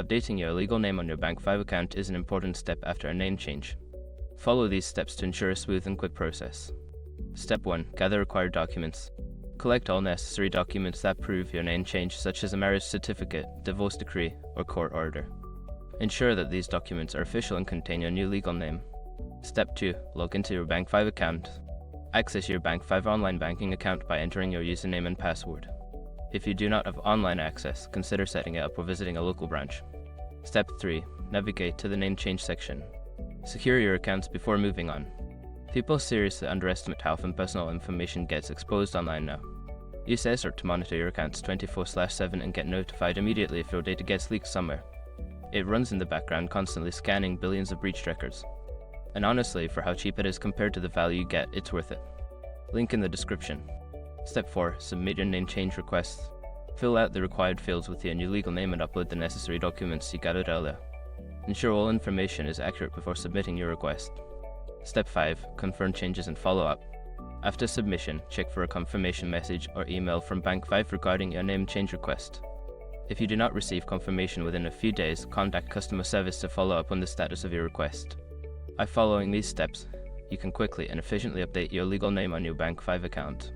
Updating your legal name on your BankFive account is an important step after a name change. Follow these steps to ensure a smooth and quick process. Step 1. Gather required documents. Collect all necessary documents that prove your name change, such as a marriage certificate, divorce decree, or court order. Ensure that these documents are official and contain your new legal name. Step 2. Log into your BankFive account. Access your BankFive online banking account by entering your username and password. If you do not have online access, consider setting it up or visiting a local branch. Step 3. Navigate to the name change section. Secure your accounts before moving on. People seriously underestimate how often personal information gets exposed online now. Use ESERT to monitor your accounts 24/7 and get notified immediately if your data gets leaked somewhere. It runs in the background, constantly scanning billions of breached records. And honestly, for how cheap it is compared to the value you get, it's worth it. Link in the description. Step 4. Submit your name change request. Fill out the required fields with your new legal name and upload the necessary documents you gathered earlier. Ensure all information is accurate before submitting your request. Step 5. Confirm changes and follow up. After submission, check for a confirmation message or email from BankFive regarding your name change request. If you do not receive confirmation within a few days, contact customer service to follow up on the status of your request. By following these steps, you can quickly and efficiently update your legal name on your BankFive account.